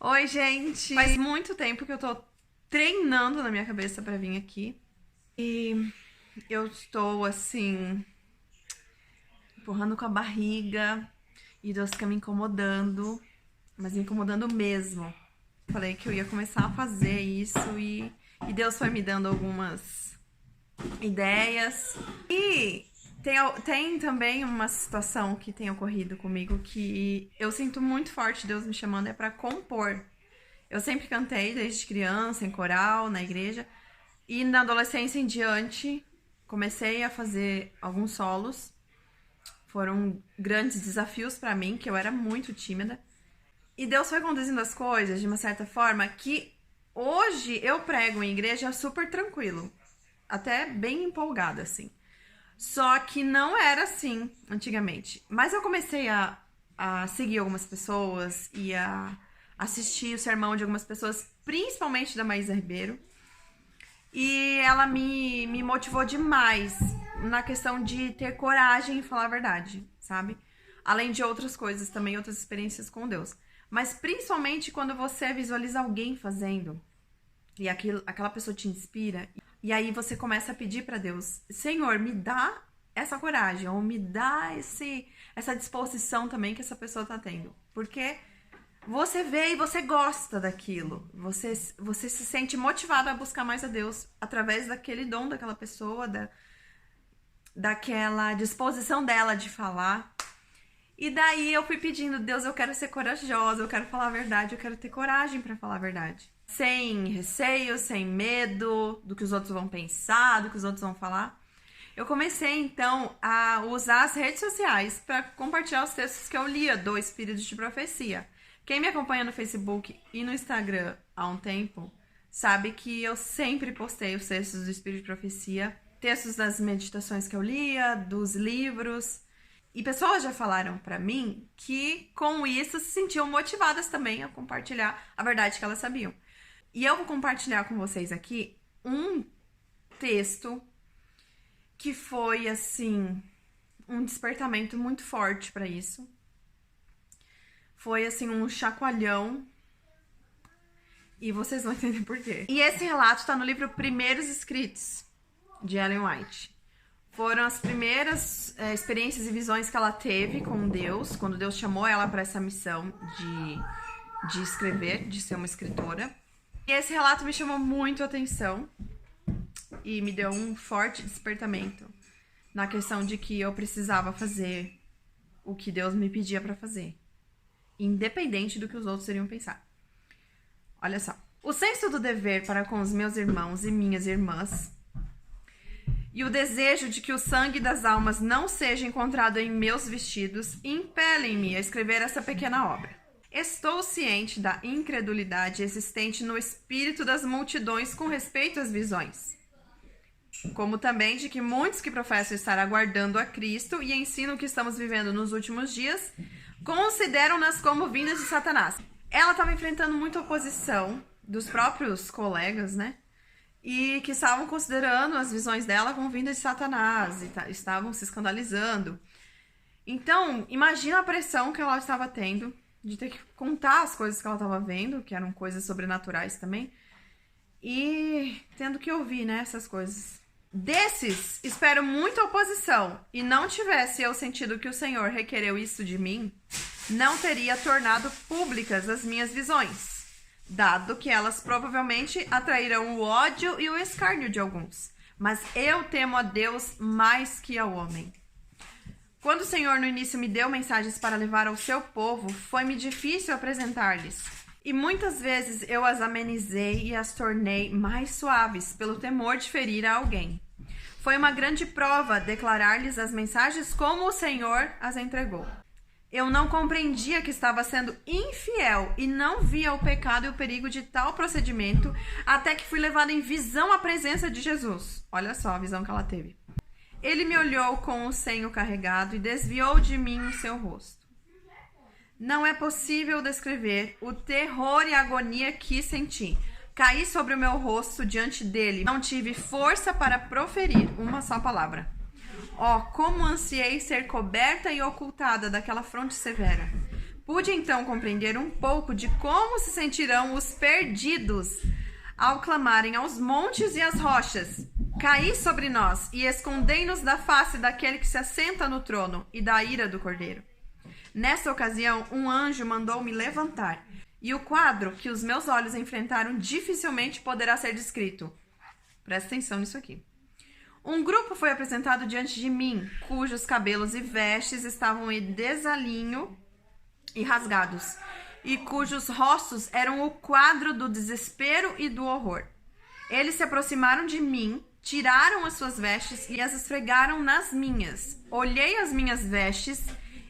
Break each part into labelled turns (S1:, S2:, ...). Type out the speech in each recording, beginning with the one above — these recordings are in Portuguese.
S1: Oi, gente! Faz muito tempo que eu tô treinando na minha cabeça pra vir aqui. E eu estou, assim, empurrando com a barriga. E Deus fica me incomodando, mas me incomodando mesmo. Falei que eu ia começar a fazer isso e Deus foi me dando algumas ideias. E tem também uma situação que tem ocorrido comigo que eu sinto muito forte Deus me chamando, é pra compor. Eu sempre cantei desde criança, em coral, na igreja. E na adolescência em diante, comecei a fazer alguns solos. Foram grandes desafios pra mim, que eu era muito tímida. E Deus foi conduzindo as coisas de uma certa forma que hoje eu prego em igreja super tranquilo. Até bem empolgada, assim. Só que não era assim antigamente. Mas eu comecei a seguir algumas pessoas e a assistir o sermão de algumas pessoas, principalmente da Maísa Ribeiro. E ela me motivou demais na questão de ter coragem em falar a verdade, sabe? Além de outras coisas também, outras experiências com Deus. Mas principalmente quando você visualiza alguém fazendo e aquela pessoa te inspira. E aí você começa a pedir pra Deus, Senhor, me dá essa coragem, ou me dá essa disposição também que essa pessoa tá tendo. Porque você vê e você gosta daquilo. Você se sente motivado a buscar mais a Deus através daquele dom daquela pessoa, daquela disposição dela de falar. E daí eu fui pedindo, Deus, eu quero ser corajosa, eu quero falar a verdade, eu quero ter coragem pra falar a verdade. Sem receio, sem medo do que os outros vão pensar, do que os outros vão falar. Eu comecei, então, a usar as redes sociais para compartilhar os textos que eu lia do Espírito de Profecia. Quem me acompanha no Facebook e no Instagram há um tempo sabe que eu sempre postei os textos do Espírito de Profecia, textos das meditações que eu lia, dos livros. E pessoas já falaram pra mim que com isso se sentiam motivadas também a compartilhar a verdade que elas sabiam. E eu vou compartilhar com vocês aqui um texto que foi, assim, um despertamento muito forte pra isso. Foi, assim, um chacoalhão. E vocês vão entender por quê. E esse relato tá no livro Primeiros Escritos, de Ellen White. Foram as primeiras experiências e visões que ela teve com Deus, quando Deus chamou ela para essa missão de escrever, de ser uma escritora. E esse relato me chamou muito a atenção e me deu um forte despertamento na questão de que eu precisava fazer o que Deus me pedia para fazer, independente do que os outros iriam pensar. Olha só. O senso do dever para com os meus irmãos e minhas irmãs e o desejo de que o sangue das almas não seja encontrado em meus vestidos impelem-me a escrever essa pequena obra. Estou ciente da incredulidade existente no espírito das multidões com respeito às visões, como também de que muitos que professam estar aguardando a Cristo e ensinam que estamos vivendo nos últimos dias, consideram-nas como vindas de Satanás. Ela estava enfrentando muita oposição dos próprios colegas, né? E que estavam considerando as visões dela como vindas de Satanás, e estavam se escandalizando. Então, imagina a pressão que ela estava tendo de ter que contar as coisas que ela estava vendo, que eram coisas sobrenaturais também, e tendo que ouvir, né, essas coisas. Desses, espero muita oposição, e não tivesse eu sentido que o Senhor requereu isso de mim, não teria tornado públicas as minhas visões, dado que elas provavelmente atrairão o ódio e o escárnio de alguns. Mas eu temo a Deus mais que ao homem. Quando o Senhor no início me deu mensagens para levar ao seu povo, foi-me difícil apresentar-lhes. E muitas vezes eu as amenizei e as tornei mais suaves pelo temor de ferir a alguém. Foi uma grande prova declarar-lhes as mensagens como o Senhor as entregou. Eu não compreendia que estava sendo infiel e não via o pecado e o perigo de tal procedimento até que fui levada em visão à presença de Jesus. Olha só a visão que ela teve. Ele me olhou com o senho carregado e desviou de mim o seu rosto. Não é possível descrever o terror e a agonia que senti. Caí sobre o meu rosto diante dele. Não tive força para proferir uma só palavra. Oh, como ansiei ser coberta e ocultada daquela fronte severa. Pude então compreender um pouco de como se sentirão os perdidos ao clamarem aos montes e às rochas: caí sobre nós e escondei-nos da face daquele que se assenta no trono e da ira do Cordeiro. Nessa ocasião, um anjo mandou-me levantar, e o quadro que os meus olhos enfrentaram dificilmente poderá ser descrito. Presta atenção nisso aqui. Um grupo foi apresentado diante de mim, cujos cabelos e vestes estavam em desalinho e rasgados, e cujos rostos eram o quadro do desespero e do horror. Eles se aproximaram de mim, tiraram as suas vestes e as esfregaram nas minhas. Olhei as minhas vestes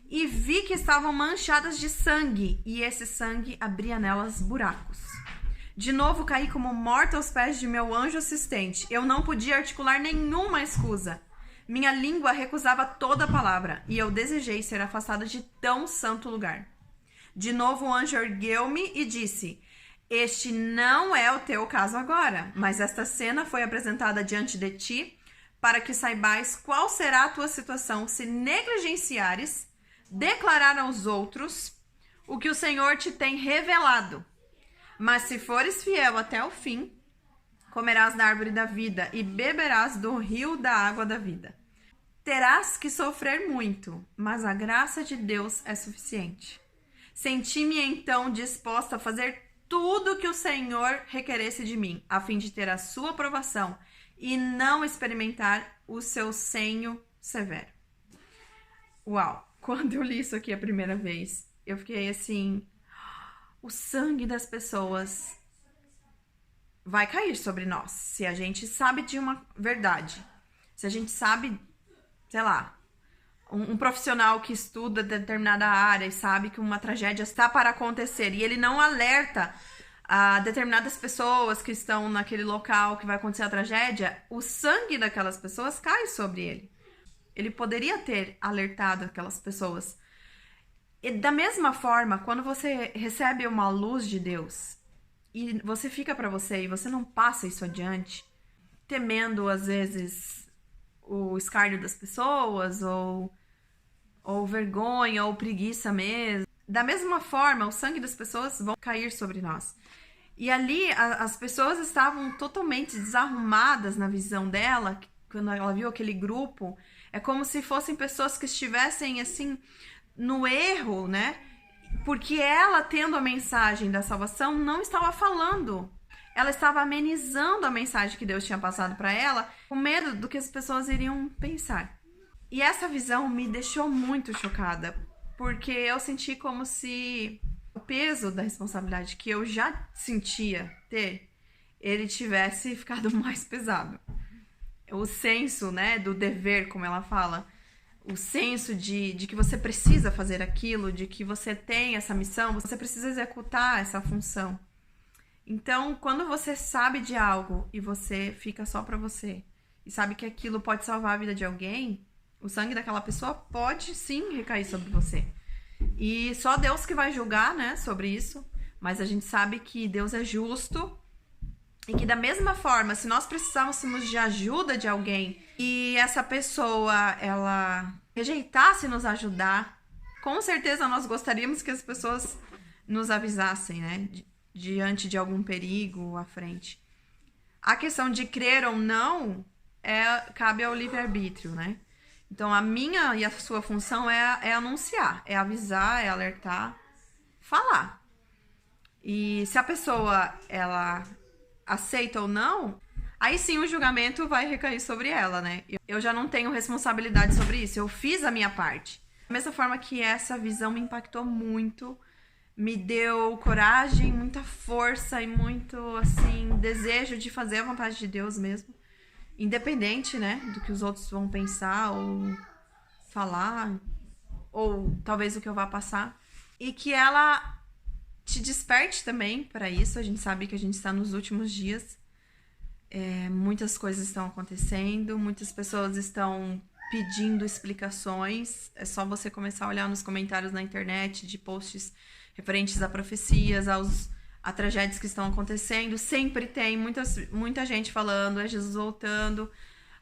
S1: e vi que estavam manchadas de sangue, e esse sangue abria nelas buracos. De novo caí como morta aos pés de meu anjo assistente. Eu não podia articular nenhuma escusa. Minha língua recusava toda palavra, e eu desejei ser afastada de tão santo lugar. De novo o anjo ergueu-me e disse: este não é o teu caso agora, mas esta cena foi apresentada diante de ti para que saibais qual será a tua situação se negligenciares declarar aos outros o que o Senhor te tem revelado. Mas se fores fiel até o fim, comerás da árvore da vida e beberás do rio da água da vida. Terás que sofrer muito, mas a graça de Deus é suficiente. Senti-me então disposta a fazer tudo o que o Senhor requeresse de mim, a fim de ter a sua aprovação e não experimentar o seu senho severo. Uau! Quando eu li isso aqui a primeira vez, eu fiquei assim: o sangue das pessoas vai cair sobre nós. Se a gente sabe de uma verdade, se a gente sabe, sei lá, um profissional que estuda determinada área e sabe que uma tragédia está para acontecer e ele não alerta a determinadas pessoas que estão naquele local que vai acontecer a tragédia, o sangue daquelas pessoas cai sobre ele. Ele poderia ter alertado aquelas pessoas. E da mesma forma, quando você recebe uma luz de Deus e você fica para você e você não passa isso adiante, temendo às vezes o escárnio das pessoas ou vergonha ou preguiça mesmo, da mesma forma o sangue das pessoas vão cair sobre nós. E ali as pessoas estavam totalmente desarrumadas na visão dela. Quando ela viu aquele grupo, é como se fossem pessoas que estivessem assim no erro, né? Porque ela, tendo a mensagem da salvação, não estava falando. Ela estava amenizando a mensagem que Deus tinha passado para ela, com medo do que as pessoas iriam pensar. E essa visão me deixou muito chocada, porque eu senti como se o peso da responsabilidade que eu já sentia ter, ele tivesse ficado mais pesado. O senso, né, do dever, como ela fala, o senso de que você precisa fazer aquilo, de que você tem essa missão, você precisa executar essa função. Então, quando você sabe de algo e você fica só pra você e sabe que aquilo pode salvar a vida de alguém, o sangue daquela pessoa pode sim recair sobre você. E só Deus que vai julgar, né, sobre isso, mas a gente sabe que Deus é justo. E que da mesma forma, se nós precisássemos de ajuda de alguém e essa pessoa, ela rejeitasse nos ajudar, com certeza nós gostaríamos que as pessoas nos avisassem, né? Diante de algum perigo à frente. A questão de crer ou não cabe ao livre-arbítrio, né? Então, a minha e a sua função é anunciar, é avisar, é alertar, falar. E se a pessoa, ela aceita ou não, aí sim o julgamento vai recair sobre ela, né? Eu já não tenho responsabilidade sobre isso, eu fiz a minha parte. Da mesma forma que essa visão me impactou muito, me deu coragem, muita força e muito, assim, desejo de fazer a vontade de Deus mesmo. Independente, né, do que os outros vão pensar ou falar, ou talvez o que eu vá passar. E que ela te desperte também para isso. A gente sabe que a gente está nos últimos dias. Muitas coisas estão acontecendo, muitas pessoas estão pedindo explicações. É só você começar a olhar nos comentários na internet de posts referentes a profecias, a tragédias que estão acontecendo. Sempre tem muita gente falando, é Jesus voltando.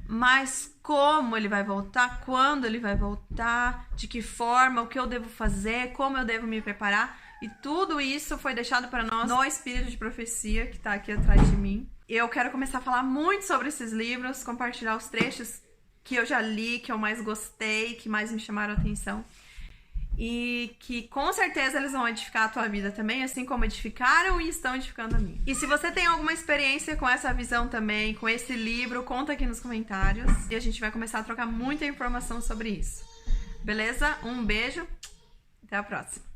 S1: mas como ele vai voltar, quando ele vai voltar, de que forma, o que eu devo fazer, como eu devo me preparar. E tudo isso foi deixado para nós no Espírito de Profecia, que tá aqui atrás de mim. Eu quero começar a falar muito sobre esses livros, compartilhar os trechos que eu já li, que eu mais gostei, que mais me chamaram a atenção. E que com certeza eles vão edificar a tua vida também, assim como edificaram e estão edificando a minha. E se você tem alguma experiência com essa visão também, com esse livro, conta aqui nos comentários. E a gente vai começar a trocar muita informação sobre isso. Beleza? Um beijo, até a próxima.